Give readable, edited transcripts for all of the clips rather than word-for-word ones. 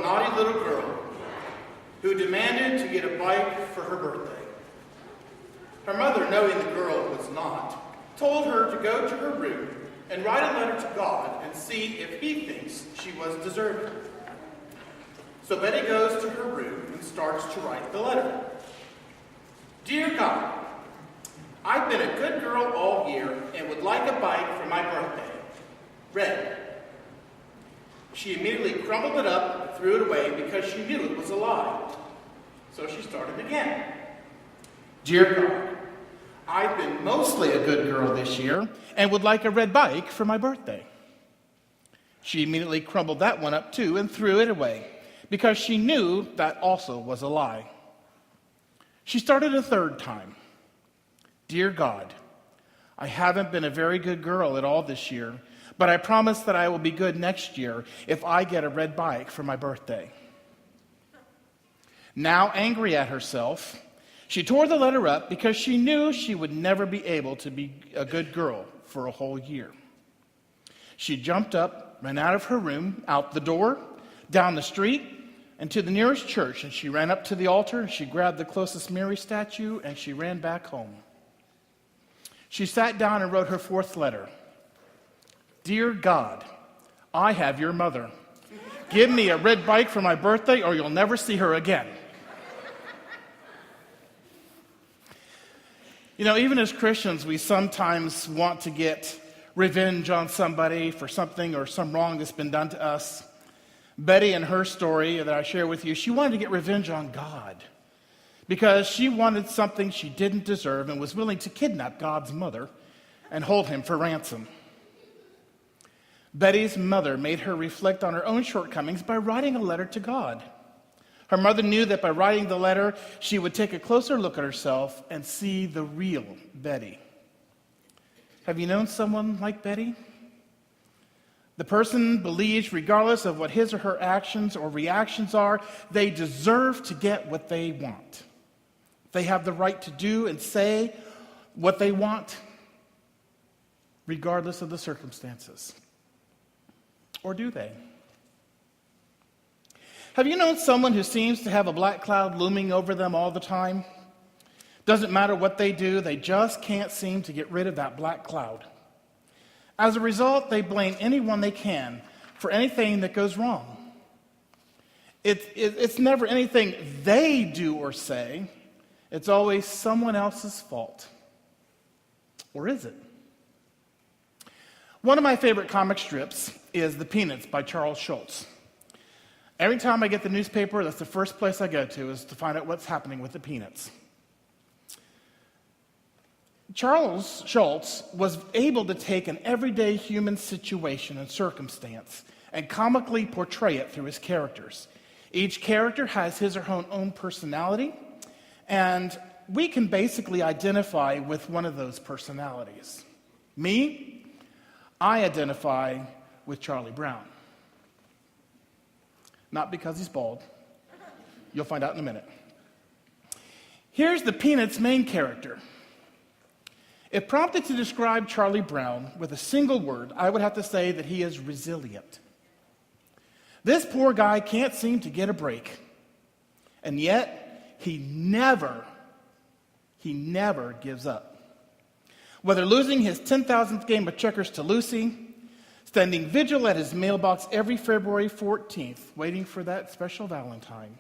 naughty little girl who demanded to get a bike for her birthday. Her mother, knowing the girl was not, told her to go to her room and write a letter to God and see if he thinks she was deserving. So Betty goes to her room and starts to write the letter. Dear God, I've been a good girl all year and would like a bike for my birthday. Red. She immediately crumpled it up and threw it away because she knew it was a lie. So she started again. Dear God, I've been mostly a good girl this year and would like a red bike for my birthday. She immediately crumpled that one up too and threw it away because she knew that also was a lie. She started a third time. Dear God, I haven't been a very good girl at all this year, but I promise that I will be good next year if I get a red bike for my birthday. Now angry at herself, she tore the letter up because she knew she would never be able to be a good girl for a whole year. She jumped up, ran out of her room, out the door, down the street, and to the nearest church, and she ran up to the altar, and she grabbed the closest Mary statue, and she ran back home. She sat down and wrote her fourth letter. Dear God, I have your mother. Give me a red bike for my birthday or you'll never see her again. You know, even as Christians, we sometimes want to get revenge on somebody for something or some wrong that's been done to us. Betty, in her story that I share with you, she wanted to get revenge on God because she wanted something she didn't deserve and was willing to kidnap God's mother and hold him for ransom. Betty's mother made her reflect on her own shortcomings by writing a letter to God. Her mother knew that by writing the letter, she would take a closer look at herself and see the real Betty. Have you known someone like Betty? The person believes, regardless of what his or her actions or reactions are, they deserve to get what they want. They have the right to do and say what they want, regardless of the circumstances. Or do they? Have you known someone who seems to have a black cloud looming over them all the time? Doesn't matter what they do, they just can't seem to get rid of that black cloud. As a result, they blame anyone they can for anything that goes wrong. It's never anything they do or say. It's always someone else's fault. Or is it? One of my favorite comic strips is The Peanuts by Charles Schulz. Every time I get the newspaper, that's the first place I go to is to find out what's happening with the Peanuts. Charles Schulz was able to take an everyday human situation and circumstance and comically portray it through his characters. Each character has his or her own personality, and we can basically identify with one of those personalities. Me, I identify with Charlie Brown. Not because he's bald. You'll find out in a minute. Here's the Peanuts' main character. If prompted to describe Charlie Brown with a single word, I would have to say that he is resilient. This poor guy can't seem to get a break. And yet, he never gives up. Whether losing his 10,000th game of checkers to Lucy, standing vigil at his mailbox every February 14th, waiting for that special Valentine,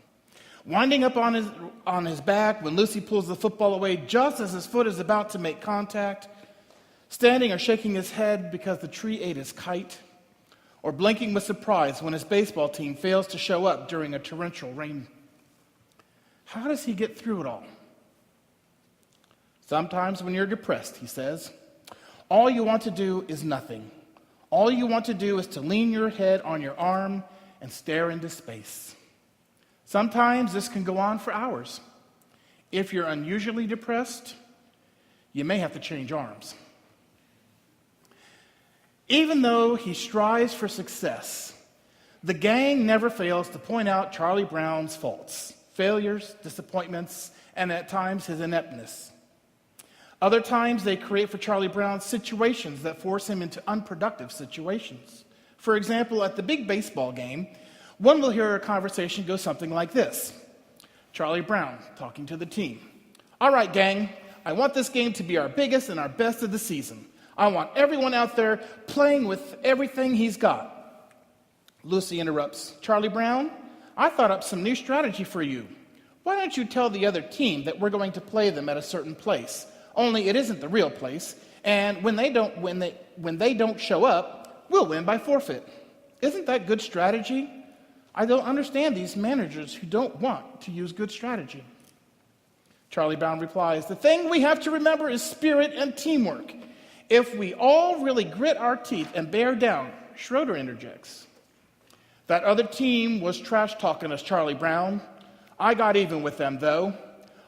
winding up on his back when Lucy pulls the football away just as his foot is about to make contact, standing or shaking his head because the tree ate his kite, or blinking with surprise when his baseball team fails to show up during a torrential rain. How does he get through it all? Sometimes when you're depressed, he says, all you want to do is nothing. All you want to do is to lean your head on your arm and stare into space. Sometimes this can go on for hours. If you're unusually depressed, you may have to change arms. Even though he strives for success, the gang never fails to point out Charlie Brown's faults, failures, disappointments, and at times his ineptness. Other times they create for Charlie Brown situations that force him into unproductive situations. For example, at the big baseball game, One will hear a conversation go something like this. Charlie Brown talking to the team. All right, gang, I want this game to be our biggest and our best of the season. I want everyone out there playing with everything he's got. Lucy interrupts. Charlie Brown, I thought up some new strategy for you. Why don't you tell the other team that we're going to play them at a certain place? Only it isn't the real place, and when they don't show up, we'll win by forfeit. Isn't that good strategy? I don't understand these managers who don't want to use good strategy. Charlie Brown replies, the thing we have to remember is spirit and teamwork. If we all really grit our teeth and bear down, Schroeder interjects. That other team was trash-talking us, Charlie Brown. I got even with them, though.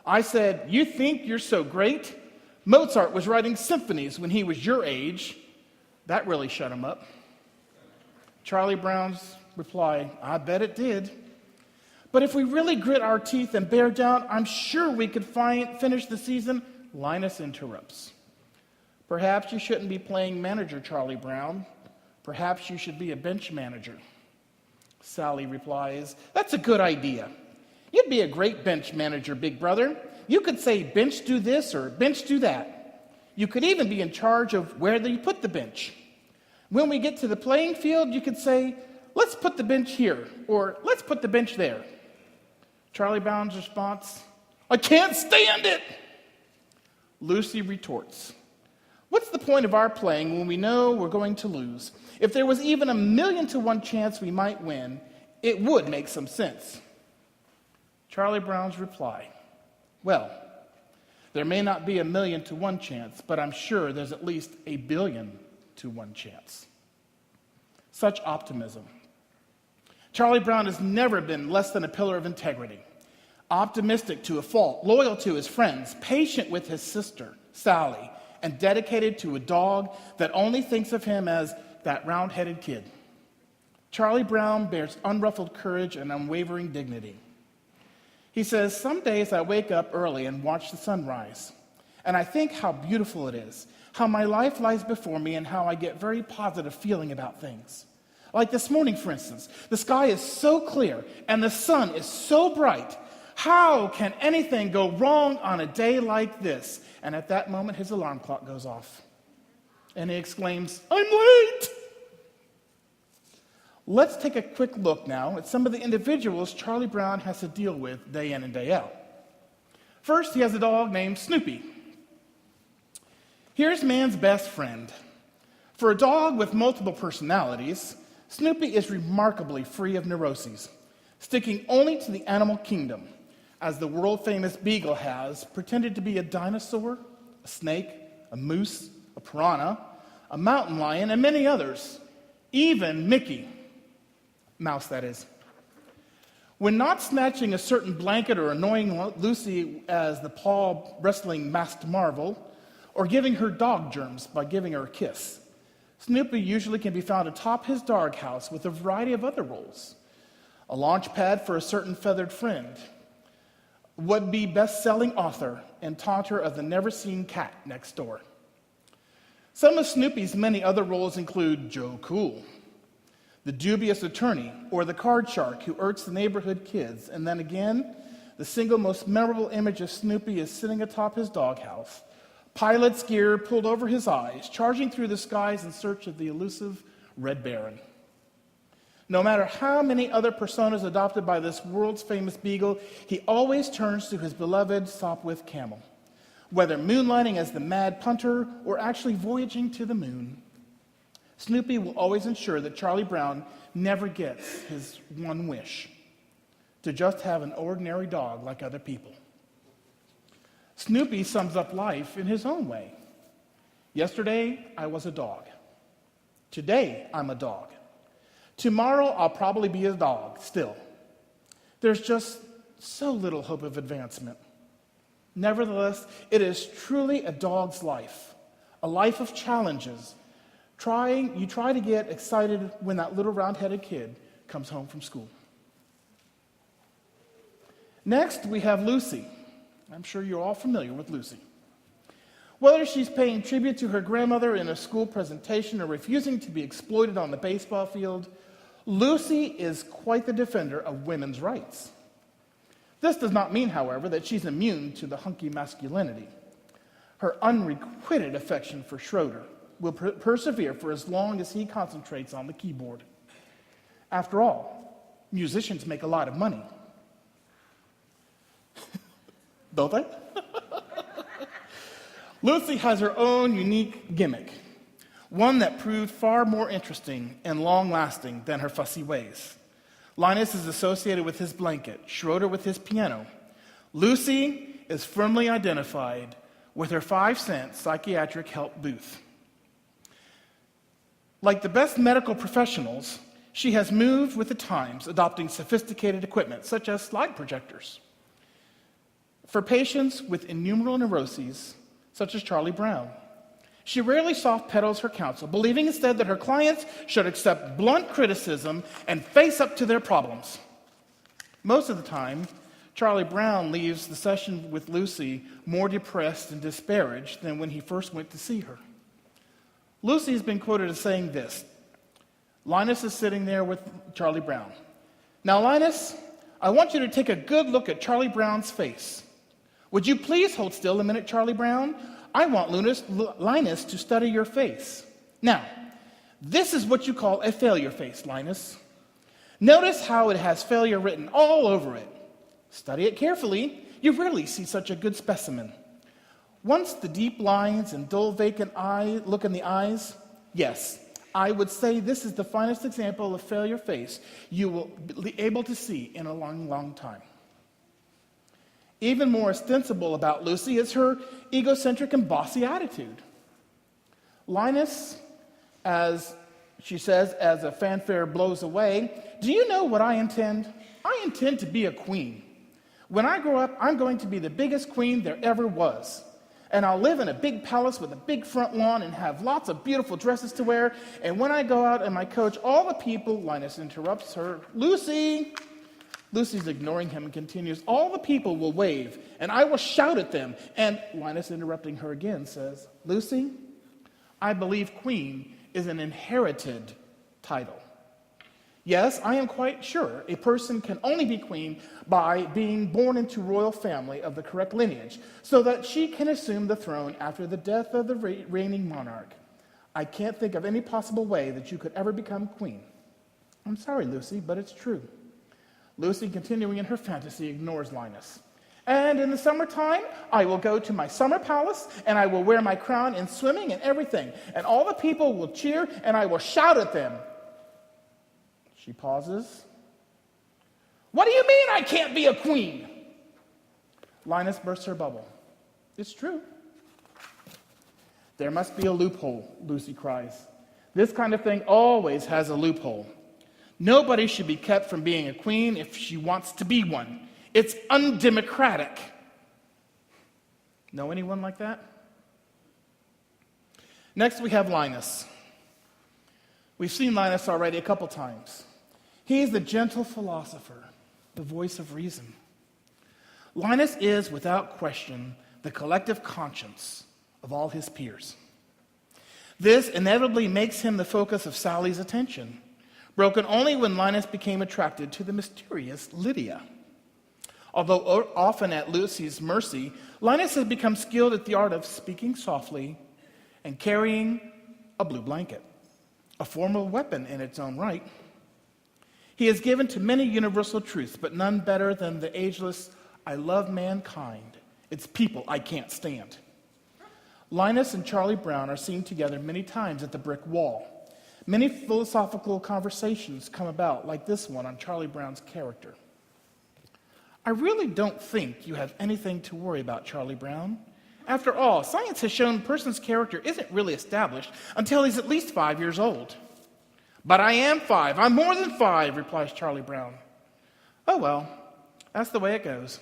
I said, you think you're so great? Mozart was writing symphonies when he was your age. That really shut him up. Charlie Brown's reply, I bet it did. But if we really grit our teeth and bear down, I'm sure we could finish the season. Linus interrupts. Perhaps you shouldn't be playing manager, Charlie Brown. Perhaps you should be a bench manager. Sally replies, that's a good idea. You'd be a great bench manager, big brother. You could say, bench do this or bench do that. You could even be in charge of where you put the bench. When we get to the playing field, you could say, let's put the bench here, or let's put the bench there. Charlie Brown's response, I can't stand it. Lucy retorts, what's the point of our playing when we know we're going to lose? If there was even 1,000,000 to 1 chance we might win, it would make some sense. Charlie Brown's reply, well, there may not be 1,000,000 to 1 chance, but I'm sure there's at least 1,000,000,000 to 1 chance. Such optimism. Charlie Brown has never been less than a pillar of integrity. Optimistic to a fault, loyal to his friends, patient with his sister, Sally, and dedicated to a dog that only thinks of him as that round-headed kid. Charlie Brown bears unruffled courage and unwavering dignity. He says, some days I wake up early and watch the sunrise, and I think how beautiful it is, how my life lies before me, and how I get very positive feeling about things. Like this morning, for instance, the sky is so clear and the sun is so bright. How can anything go wrong on a day like this? And at that moment, his alarm clock goes off. And he exclaims, I'm late! Let's take a quick look now at some of the individuals Charlie Brown has to deal with day in and day out. First, he has a dog named Snoopy. Here's man's best friend. For a dog with multiple personalities, Snoopy is remarkably free of neuroses, sticking only to the animal kingdom, as the world-famous beagle has pretended to be a dinosaur, a snake, a moose, a piranha, a mountain lion, and many others, even Mickey Mouse, that is. When not snatching a certain blanket or annoying Lucy as the paw-wrestling masked marvel, or giving her dog germs by giving her a kiss, Snoopy usually can be found atop his doghouse with a variety of other roles. A launch pad for a certain feathered friend, would-be best-selling author, and taunter of the never-seen cat next door. Some of Snoopy's many other roles include Joe Cool, the dubious attorney, or the card shark who irks the neighborhood kids. And then again, the single most memorable image of Snoopy is sitting atop his doghouse, pilot's gear pulled over his eyes, charging through the skies in search of the elusive Red Baron. No matter how many other personas adopted by this world's famous beagle, he always turns to his beloved Sopwith camel, whether moonlighting as the mad punter or actually voyaging to the moon. Snoopy will always ensure that Charlie Brown never gets his one wish, to just have an ordinary dog like other people. Snoopy sums up life in his own way. Yesterday, I was a dog. Today, I'm a dog. Tomorrow, I'll probably be a dog still. There's just so little hope of advancement. Nevertheless, it is truly a dog's life, a life of challenges. You try to get excited when that little round-headed kid comes home from school. Next, we have Lucy. I'm sure you're all familiar with Lucy. Whether she's paying tribute to her grandmother in a school presentation or refusing to be exploited on the baseball field, Lucy is quite the defender of women's rights. This does not mean, however, that she's immune to the hunky masculinity. Her unrequited affection for Schroeder will persevere for as long as he concentrates on the keyboard. After all, musicians make a lot of money. Don't they? Lucy has her own unique gimmick, one that proved far more interesting and long-lasting than her fussy ways. Linus is associated with his blanket, Schroeder with his piano. Lucy is firmly identified with her 5-cent psychiatric help booth. Like the best medical professionals, she has moved with the times, adopting sophisticated equipment such as slide projectors. For patients with innumerable neuroses, such as Charlie Brown, she rarely soft-pedals her counsel, believing instead that her clients should accept blunt criticism and face up to their problems. Most of the time, Charlie Brown leaves the session with Lucy more depressed and disparaged than when he first went to see her. Lucy has been quoted as saying this. Linus is sitting there with Charlie Brown. "Now, Linus, I want you to take a good look at Charlie Brown's face. Would you please hold still a minute, Charlie Brown? I want Linus to study your face. Now, this is what you call a failure face, Linus. Notice how it has failure written all over it. Study it carefully. You rarely see such a good specimen. Once the deep lines and dull vacant eye look in the eyes, yes, I would say this is the finest example of failure face you will be able to see in a long, long time." Even more ostensible about Lucy is her egocentric and bossy attitude. Linus, as she says, as a fanfare blows away, "Do you know what I intend? I intend to be a queen. When I grow up, I'm going to be the biggest queen there ever was. And I'll live in a big palace with a big front lawn and have lots of beautiful dresses to wear. And when I go out in my coach, all the people," Linus interrupts her, "Lucy!" Lucy's ignoring him and continues, "All the people will wave, and I will shout at them." And Linus, interrupting her again, says, "Lucy, I believe queen is an inherited title. Yes, I am quite sure a person can only be queen by being born into royal family of the correct lineage, so that she can assume the throne after the death of the reigning monarch. I can't think of any possible way that you could ever become queen. I'm sorry, Lucy, but it's true." Lucy, continuing in her fantasy, ignores Linus. "And in the summertime, I will go to my summer palace, and I will wear my crown in swimming and everything, and all the people will cheer, and I will shout at them." She pauses. "What do you mean I can't be a queen?" Linus bursts her bubble. "It's true." "There must be a loophole," Lucy cries. "This kind of thing always has a loophole. Nobody should be kept from being a queen if she wants to be one. It's undemocratic." Know anyone like that? Next, we have Linus. We've seen Linus already a couple times. He is the gentle philosopher, the voice of reason. Linus is, without question, the collective conscience of all his peers. This inevitably makes him the focus of Sally's attention, broken only when Linus became attracted to the mysterious Lydia. Although often at Lucy's mercy, Linus has become skilled at the art of speaking softly and carrying a blue blanket, a formal weapon in its own right. He is given to many universal truths, but none better than the ageless, "I love mankind. It's people I can't stand." Linus and Charlie Brown are seen together many times at the brick wall. Many philosophical conversations come about, like this one on Charlie Brown's character. "I really don't think you have anything to worry about, Charlie Brown. After all, science has shown a person's character isn't really established until he's at least 5 years old." "But I am 5. I'm more than 5, replies Charlie Brown. "Oh well, that's the way it goes."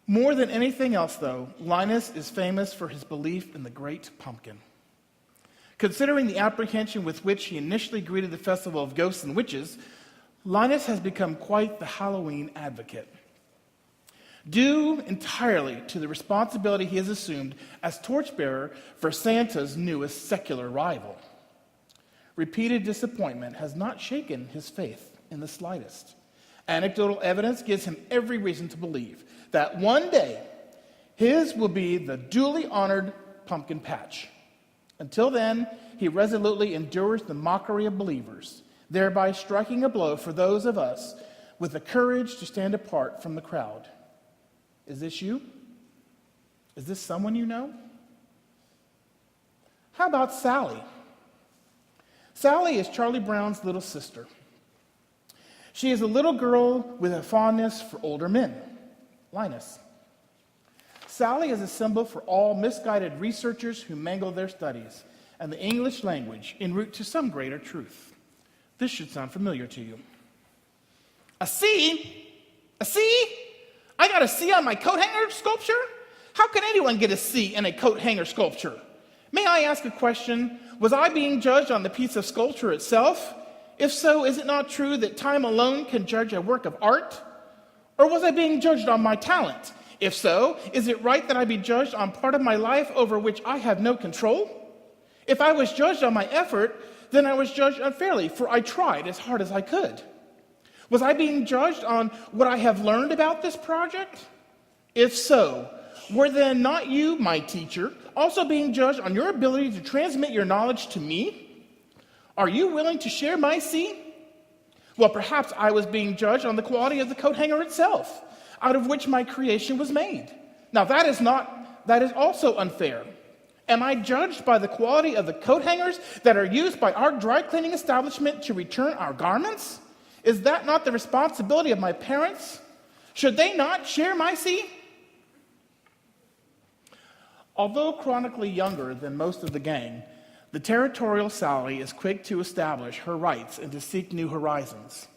More than anything else, though, Linus is famous for his belief in the great pumpkin. Considering the apprehension with which he initially greeted the festival of ghosts and witches, Linus has become quite the Halloween advocate, due entirely to the responsibility he has assumed as torchbearer for Santa's newest secular rival. Repeated disappointment has not shaken his faith in the slightest. Anecdotal evidence gives him every reason to believe that one day his will be the duly honored pumpkin patch. Until then, he resolutely endures the mockery of believers, thereby striking a blow for those of us with the courage to stand apart from the crowd. Is this you? Is this someone you know? How about Sally? Sally is Charlie Brown's little sister. She is a little girl with a fondness for older men, Linus. Sally is a symbol for all misguided researchers who mangle their studies and the English language en route to some greater truth. This should sound familiar to you. A C? A C? I got a C on my coat hanger sculpture? How can anyone get a C in a coat hanger sculpture? May I ask a question? Was I being judged on the piece of sculpture itself? If so, is it not true that time alone can judge a work of art? Or was I being judged on my talent? If so, is it right that I be judged on part of my life over which I have no control? If I was judged on my effort, then I was judged unfairly, for I tried as hard as I could. Was I being judged on what I have learned about this project? If so, were then not you, my teacher, also being judged on your ability to transmit your knowledge to me? Are you willing to share my C? Well, perhaps I was being judged on the quality of the coat hanger itself, out of which my creation was made. Now that is also unfair. Am I judged by the quality of the coat hangers that are used by our dry cleaning establishment to return our garments? Is that not the responsibility of my parents? Should they not share my C? Although chronically younger than most of the gang, the territorial Sally is quick to establish her rights and to seek new horizons.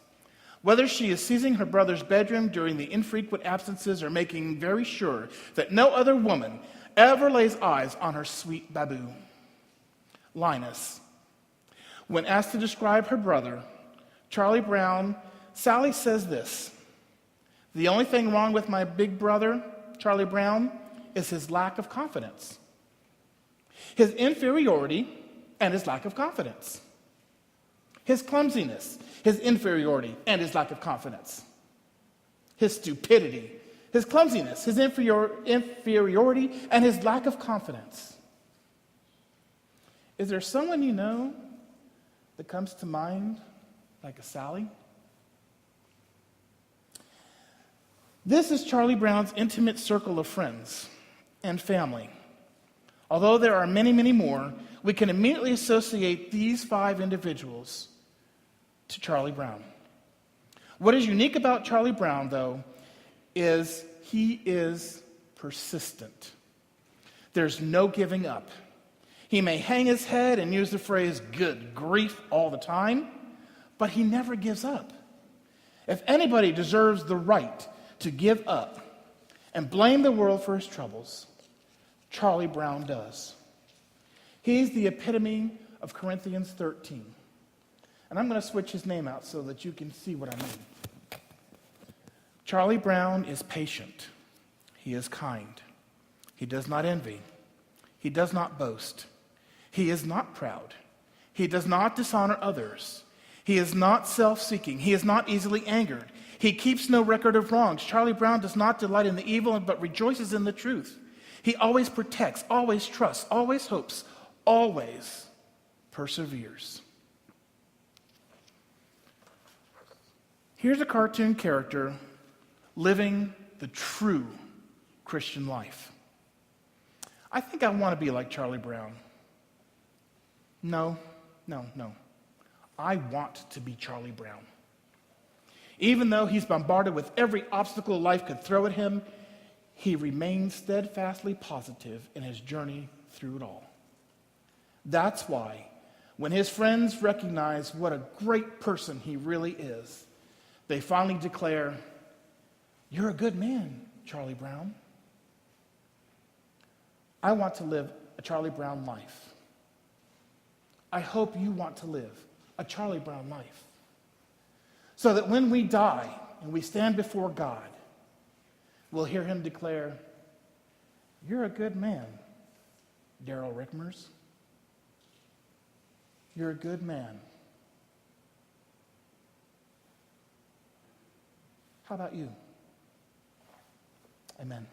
Whether she is seizing her brother's bedroom during the infrequent absences or making very sure that no other woman ever lays eyes on her sweet baboo. Linus. When asked to describe her brother, Charlie Brown, Sally says this: "The only thing wrong with my big brother, Charlie Brown, is his lack of confidence. His inferiority and his lack of confidence. His clumsiness, his inferiority, and his lack of confidence. His stupidity, his clumsiness, his inferiority, and his lack of confidence." Is there someone you know that comes to mind like a Sally? This is Charlie Brown's intimate circle of friends and family. Although there are many, many more, we can immediately associate these 5 individuals to Charlie Brown. What is unique about Charlie Brown, though, is he is persistent. There's no giving up. He may hang his head and use the phrase "good grief" all the time, but he never gives up. If anybody deserves the right to give up and blame the world for his troubles, Charlie Brown does. He's the epitome of Corinthians 13. And I'm going to switch his name out so that you can see what I mean. Charlie Brown is patient. He is kind. He does not envy. He does not boast. He is not proud. He does not dishonor others. He is not self-seeking. He is not easily angered. He keeps no record of wrongs. Charlie Brown does not delight in the evil, but rejoices in the truth. He always protects, always trusts, always hopes, always perseveres. Here's a cartoon character living the true Christian life. I think I want to be like Charlie Brown. No. I want to be Charlie Brown. Even though he's bombarded with every obstacle life could throw at him, he remains steadfastly positive in his journey through it all. That's why, when his friends recognize what a great person he really is, they finally declare, "You're a good man, Charlie Brown." I want to live a Charlie Brown life. I hope you want to live a Charlie Brown life, so that when we die and we stand before God, we'll hear him declare, "You're a good man, Darell Rickmers. You're a good man. How about you? Amen.